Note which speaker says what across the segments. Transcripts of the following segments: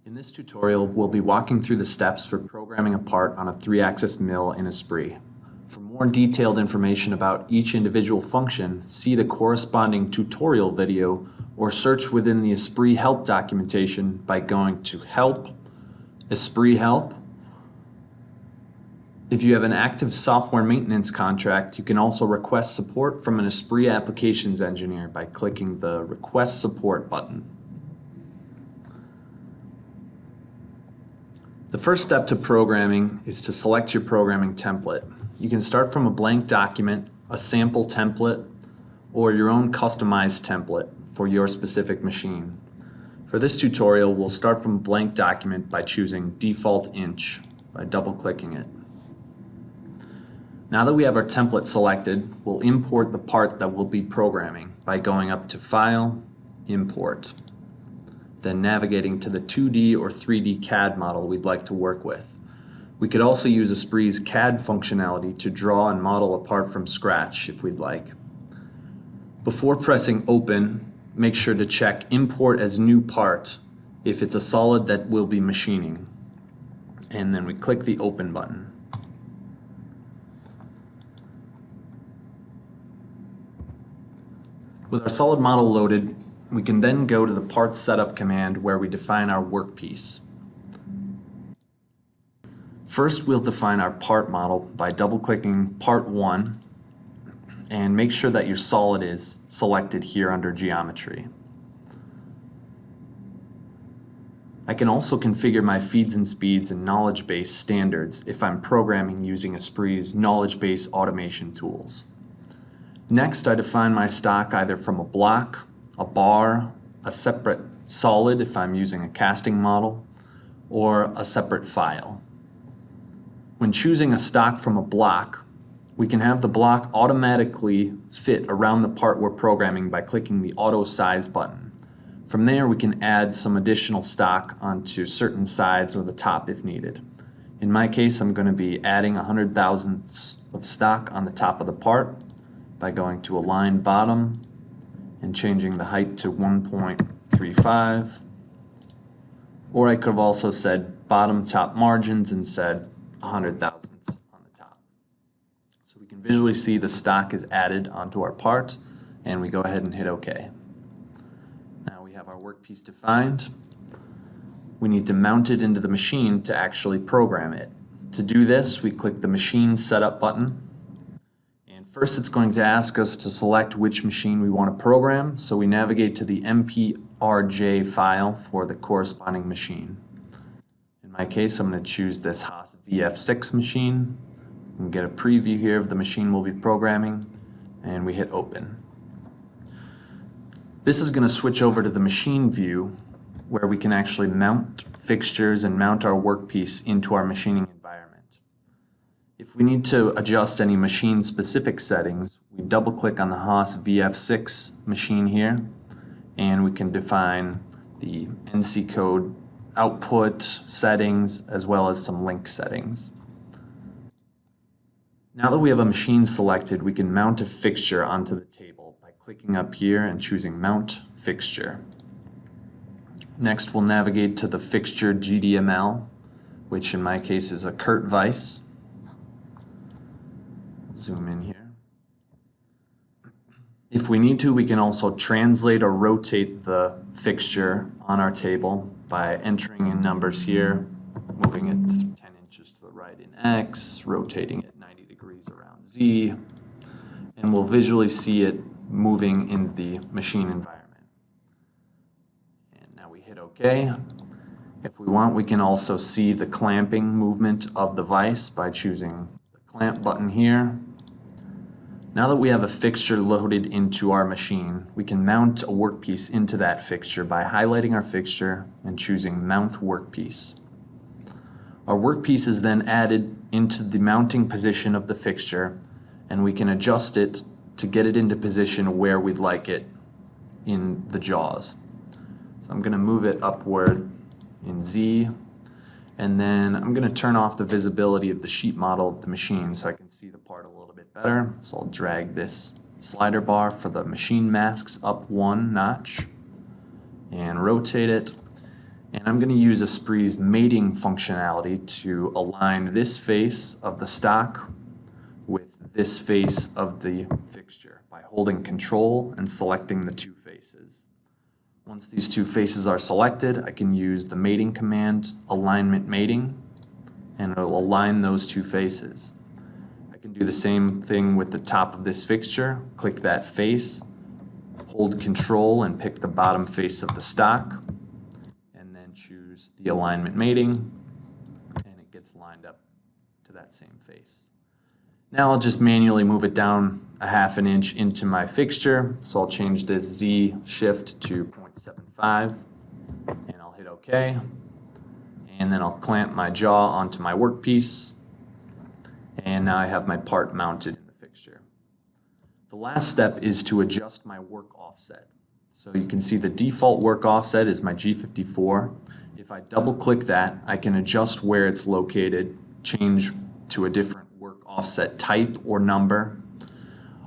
Speaker 1: In this tutorial, we'll be walking through the steps for programming a part on a 3-axis mill in ESPRIT. For more detailed information about each individual function, see the corresponding tutorial video or search within the ESPRIT help documentation by going to Help, ESPRIT Help. If you have an active software maintenance contract, you can also request support from an ESPRIT applications engineer by clicking the Request Support button. The first step to programming is to select your programming template. You can start from a blank document, a sample template, or your own customized template for your specific machine. For this tutorial, we'll start from a blank document by choosing Default Inch by double-clicking it. Now that we have our template selected, we'll import the part that we'll be programming by going up to File, Import, then navigating to the 2D or 3D CAD model we'd like to work with. We could also use ESPRIT's CAD functionality to draw and model a part from scratch if we'd like. Before pressing Open, make sure to check Import as New Part if it's a solid that we'll be machining. And then we click the Open button. With our solid model loaded, we can then go to the Part Setup command where we define our workpiece. First, we'll define our part model by double-clicking Part 1 and make sure that your solid is selected here under Geometry. I can also configure my feeds and speeds and knowledge base standards if I'm programming using ESPRIT's knowledge base automation tools. Next, I define my stock either from a block, a bar, a separate solid if I'm using a casting model, or a separate file. When choosing a stock from a block, we can have the block automatically fit around the part we're programming by clicking the Auto Size button. From there, we can add some additional stock onto certain sides or the top if needed. In my case, I'm going to be adding 100 thousandths of stock on the top of the part by going to Align Bottom and changing the height to 1.35. Or I could have also said bottom top margins and said 100 thousandths on the top. So we can visually see the stock is added onto our part, and we go ahead and hit OK. Now we have our workpiece defined. We need to mount it into the machine to actually program it. To do this, we click the Machine Setup button. First, it's going to ask us to select which machine we want to program, so we navigate to the MPRJ file for the corresponding machine. In my case, I'm going to choose this Haas VF6 machine. You can get a preview here of the machine we'll be programming, and we hit Open. This is going to switch over to the machine view, where we can actually mount fixtures and mount our workpiece into our machining environment. If we need to adjust any machine-specific settings, we double-click on the Haas VF6 machine here, and we can define the NC code output settings as well as some link settings. Now that we have a machine selected, we can mount a fixture onto the table by clicking up here and choosing Mount Fixture. Next, we'll navigate to the fixture GDML, which in my case is a Kurt vise. Zoom in here. If we need to, we can also translate or rotate the fixture on our table by entering in numbers here, moving it 10 inches to the right in X, rotating it 90 degrees around Z, and we'll visually see it moving in the machine environment. And now we hit OK. If we want, we can also see the clamping movement of the vise by choosing the clamp button here. Now that we have a fixture loaded into our machine, we can mount a workpiece into that fixture by highlighting our fixture and choosing Mount Workpiece. Our workpiece is then added into the mounting position of the fixture, and we can adjust it to get it into position where we'd like it in the jaws. So I'm going to move it upward in Z, and then I'm going to turn off the visibility of the sheet model of the machine so I can see the part a little bit better. So I'll drag this slider bar for the machine masks up one notch and rotate it. And I'm going to use ESPRIT's mating functionality to align this face of the stock with this face of the fixture by holding Control and selecting the two faces. Once these two faces are selected, I can use the mating command, alignment mating, and it'll align those two faces. I can do the same thing with the top of this fixture. Click that face, hold Control and pick the bottom face of the stock, and then choose the alignment mating, and it gets lined up to that same face. Now I'll just manually move it down a ½ inch into my fixture. So I'll change this Z shift to 0.75 and I'll hit OK. And then I'll clamp my jaw onto my workpiece. And now I have my part mounted in the fixture. The last step is to adjust my work offset. So you can see the default work offset is my G54. If I double click that, I can adjust where it's located, change to a different work offset type or number,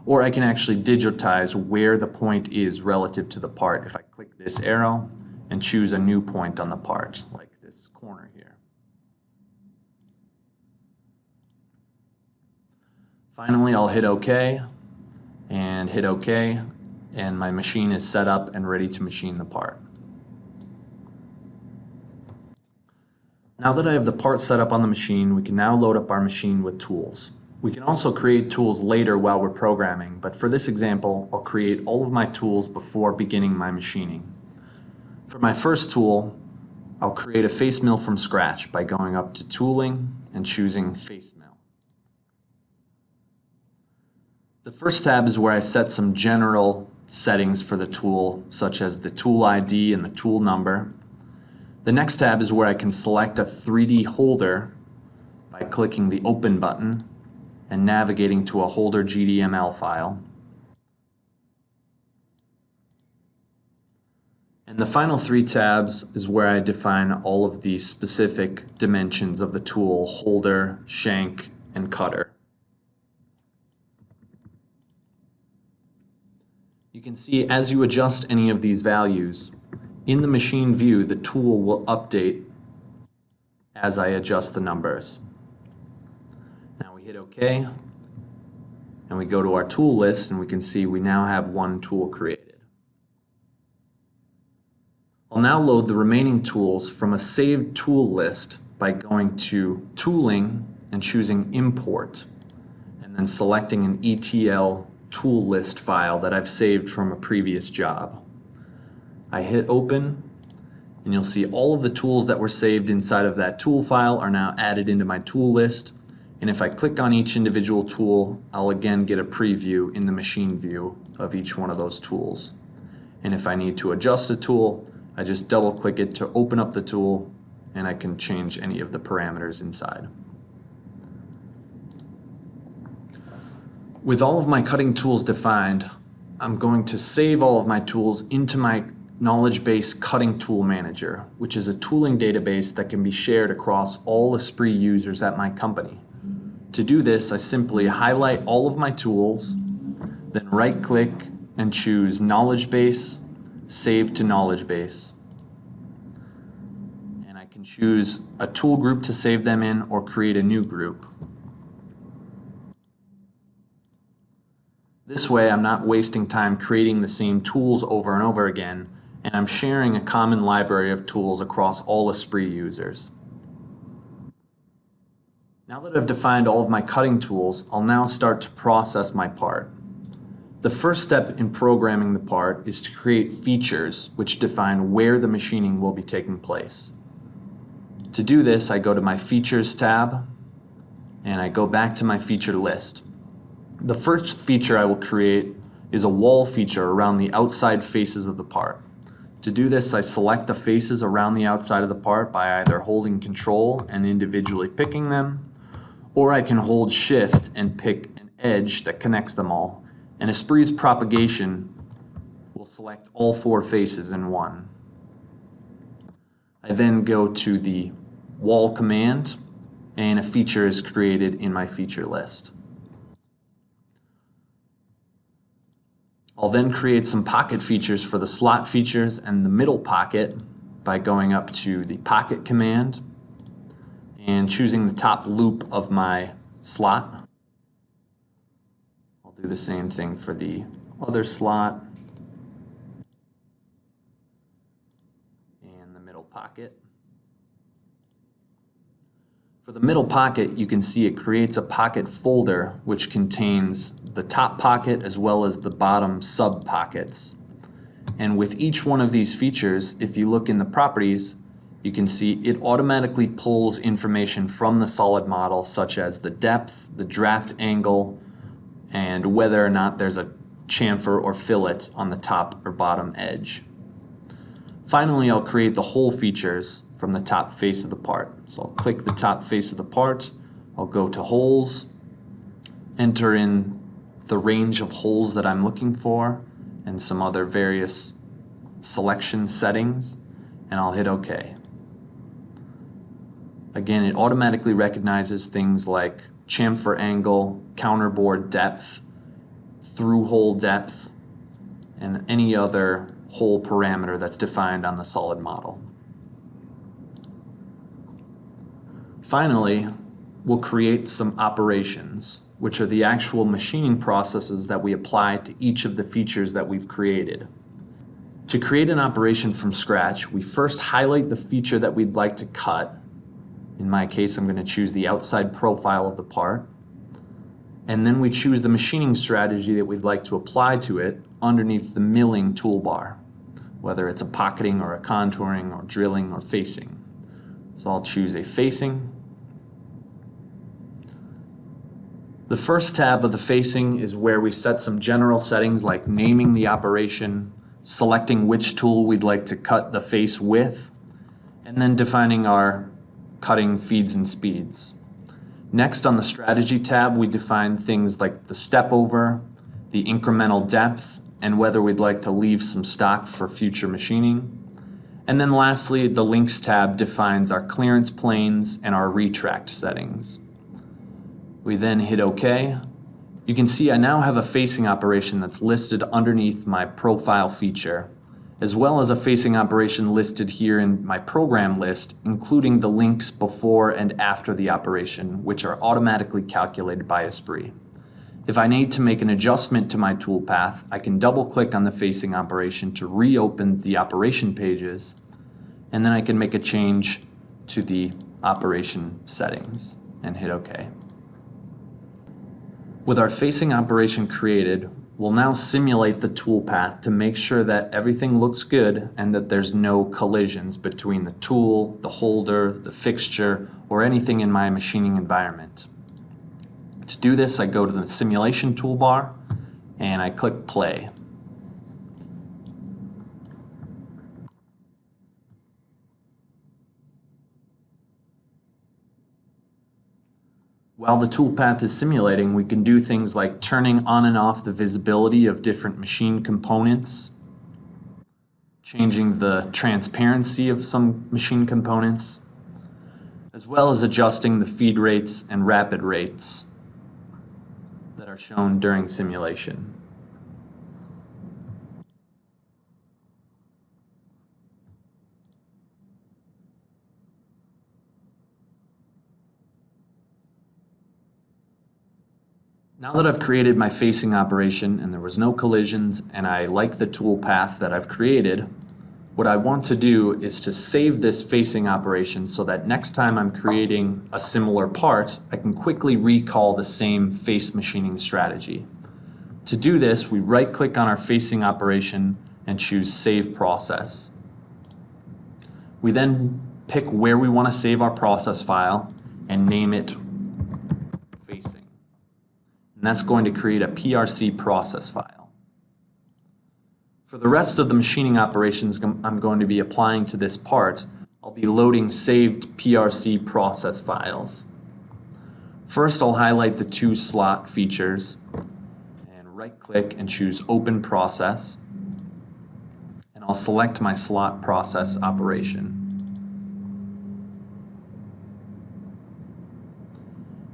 Speaker 1: or I can actually digitize where the point is relative to the part if I click this arrow and choose a new point on the part, like this corner here. Finally, I'll hit OK and hit OK, and my machine is set up and ready to machine the part. Now that I have the part set up on the machine, we can now load up our machine with tools. We can also create tools later while we're programming, but for this example, I'll create all of my tools before beginning my machining. For my first tool, I'll create a face mill from scratch by going up to Tooling and choosing Face Mill. The first tab is where I set some general settings for the tool, such as the tool ID and the tool number. The next tab is where I can select a 3D holder by clicking the Open button and navigating to a holder GDML file. And the final three tabs is where I define all of the specific dimensions of the tool: holder, shank, and cutter. You can see as you adjust any of these values, in the machine view, the tool will update as I adjust the numbers. Now we hit OK, and we go to our tool list, and we can see we now have one tool created. I'll now load the remaining tools from a saved tool list by going to Tooling and choosing Import, and then selecting an ETL tool list file that I've saved from a previous job. I hit Open, and you'll see all of the tools that were saved inside of that tool file are now added into my tool list. And if I click on each individual tool, I'll again get a preview in the machine view of each one of those tools. And if I need to adjust a tool, I just double click it to open up the tool, and I can change any of the parameters inside. With all of my cutting tools defined, I'm going to save all of my tools into my Knowledge Base Cutting Tool Manager, which is a tooling database that can be shared across all ESPRIT users at my company. To do this, I simply highlight all of my tools, then right-click and choose Knowledge Base, Save to Knowledge Base. And I can choose a tool group to save them in or create a new group. This way, I'm not wasting time creating the same tools over and over again, and I'm sharing a common library of tools across all ESPRIT users. Now that I've defined all of my cutting tools, I'll now start to process my part. The first step in programming the part is to create features which define where the machining will be taking place. To do this, I go to my Features tab, and I go back to my feature list. The first feature I will create is a wall feature around the outside faces of the part. To do this, I select the faces around the outside of the part by either holding Control and individually picking them, or I can hold Shift and pick an edge that connects them all, and ESPRIT's propagation will select all four faces in one. I then go to the Wall command, and a feature is created in my feature list. I'll then create some pocket features for the slot features and the middle pocket, by going up to the pocket command and choosing the top loop of my slot. I'll do the same thing for the other slot and the middle pocket. For the middle pocket, you can see it creates a pocket folder which contains the top pocket as well as the bottom sub pockets. And with each one of these features, if you look in the properties, you can see it automatically pulls information from the solid model, such as the depth, the draft angle, and whether or not there's a chamfer or fillet on the top or bottom edge. Finally, I'll create the hole features from the top face of the part. So I'll click the top face of the part, I'll go to holes, enter in the range of holes that I'm looking for, and some other various selection settings, and I'll hit OK. Again, it automatically recognizes things like chamfer angle, counterbore depth, through hole depth, and any other hole parameter that's defined on the solid model. Finally, we'll create some operations, which are the actual machining processes that we apply to each of the features that we've created. To create an operation from scratch, we first highlight the feature that we'd like to cut. In my case, I'm going to choose the outside profile of the part. And then we choose the machining strategy that we'd like to apply to it underneath the milling toolbar, whether it's a pocketing or a contouring or drilling or facing. So I'll choose a facing. The first tab of the facing is where we set some general settings like naming the operation, selecting which tool we'd like to cut the face with, and then defining our cutting feeds and speeds. Next, on the strategy tab, we define things like the step over, the incremental depth, and whether we'd like to leave some stock for future machining. And then lastly, the links tab defines our clearance planes and our retract settings. We then hit OK. You can see I now have a facing operation that's listed underneath my profile feature, as well as a facing operation listed here in my program list, including the links before and after the operation, which are automatically calculated by ESPRIT. If I need to make an adjustment to my toolpath, I can double-click on the facing operation to reopen the operation pages, and then I can make a change to the operation settings and hit OK. With our facing operation created, we'll now simulate the toolpath to make sure that everything looks good and that there's no collisions between the tool, the holder, the fixture, or anything in my machining environment. To do this, I go to the simulation toolbar and I click play. While the toolpath is simulating, we can do things like turning on and off the visibility of different machine components, changing the transparency of some machine components, as well as adjusting the feed rates and rapid rates that are shown during simulation. Now that I've created my facing operation and there was no collisions and I like the toolpath that I've created, what I want to do is to save this facing operation so that next time I'm creating a similar part, I can quickly recall the same face machining strategy. To do this, we right-click on our facing operation and choose Save Process. We then pick where we want to save our process file and name it Facing. And that's going to create a PRC process file. For the rest of the machining operations I'm going to be applying to this part, I'll be loading saved PRC process files. First, I'll highlight the two slot features and right-click and choose Open Process. And I'll select my slot process operation.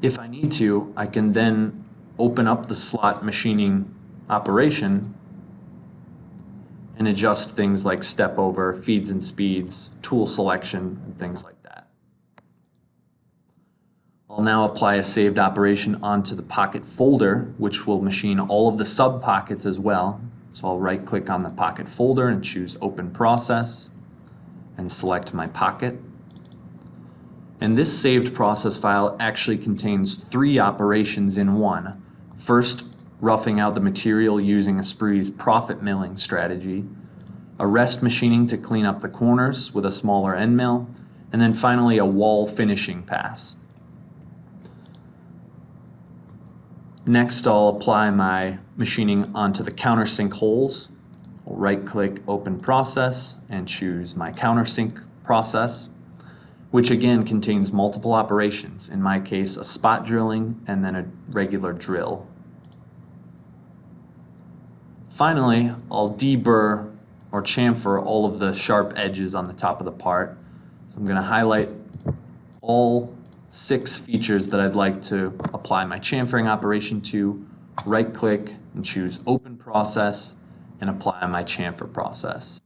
Speaker 1: If I need to, I can then open up the slot machining operation and adjust things like step over, feeds and speeds, tool selection, and things like that. I'll now apply a saved operation onto the pocket folder, which will machine all of the sub-pockets as well. So I'll right-click on the pocket folder and choose Open Process and select my pocket. And this saved process file actually contains 3 operations in one. First, roughing out the material using ESPRIT's profit milling strategy, a rest machining to clean up the corners with a smaller end mill, and then finally a wall finishing pass. Next, I'll apply my machining onto the countersink holes. I'll right-click Open Process and choose my countersink process, which again contains multiple operations, in my case a spot drilling and then a regular drill. Finally, I'll deburr or chamfer all of the sharp edges on the top of the part. So I'm going to highlight all 6 features that I'd like to apply my chamfering operation to, right-click and choose Open Process and apply my chamfer process.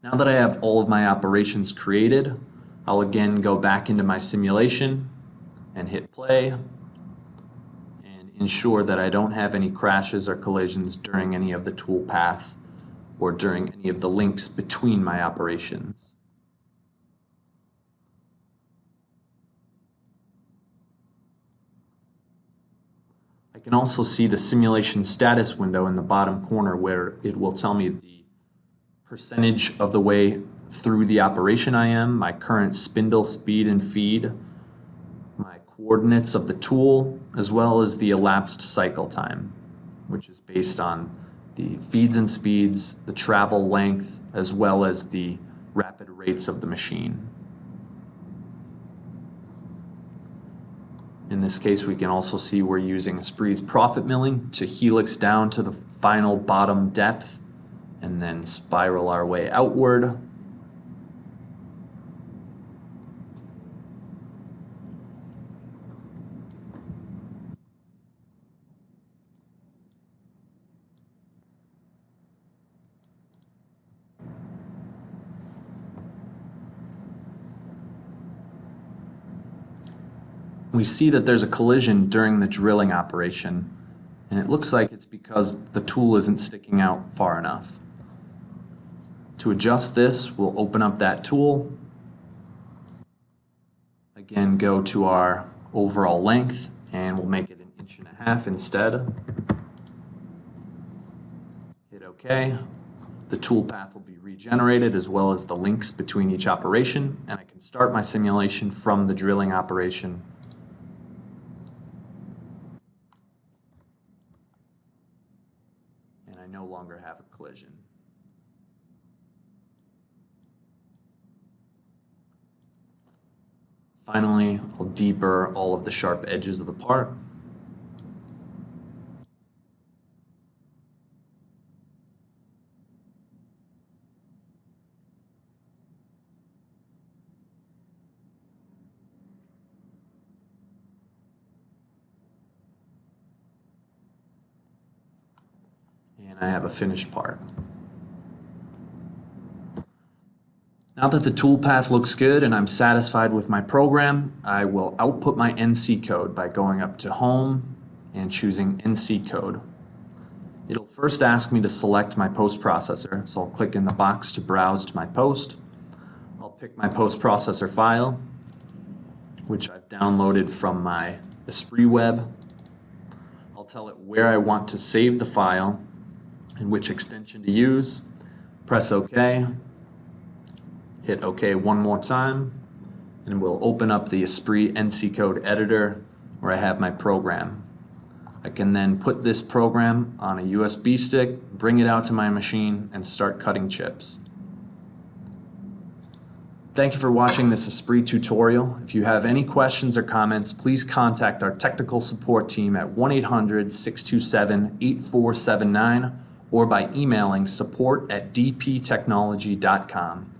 Speaker 1: Now that I have all of my operations created, I'll again go back into my simulation and hit play and ensure that I don't have any crashes or collisions during any of the tool path or during any of the links between my operations. I can also see the simulation status window in the bottom corner where it will tell me the percentage of the way through the operation I am, my current spindle speed and feed, my coordinates of the tool, as well as the elapsed cycle time, which is based on the feeds and speeds, the travel length, as well as the rapid rates of the machine. In this case, we can also see we're using ESPRIT's profit milling to helix down to the final bottom depth and then spiral our way outward. We see that there's a collision during the drilling operation, and it looks like it's because the tool isn't sticking out far enough. To adjust this, we'll open up that tool. Again, go to our overall length, and we'll make it 1.5 inches instead. Hit OK. The tool path will be regenerated as well as the links between each operation, and I can start my simulation from the drilling operation. And I no longer have a collision. Finally, I'll deburr all of the sharp edges of the part. And I have a finished part. Now that the tool path looks good and I'm satisfied with my program, I will output my NC code by going up to Home and choosing NC code. It'll first ask me to select my post processor, so I'll click in the box to browse to my post. I'll pick my post processor file, which I've downloaded from my ESPRIT web. I'll tell it where I want to save the file and which extension to use. Press OK. Hit OK one more time, and we'll open up the ESPRIT NC code editor where I have my program. I can then put this program on a USB stick, bring it out to my machine, and start cutting chips. Thank you for watching this ESPRIT tutorial. If you have any questions or comments, please contact our technical support team at 1-800-627-8479 or by emailing support@dptechnology.com.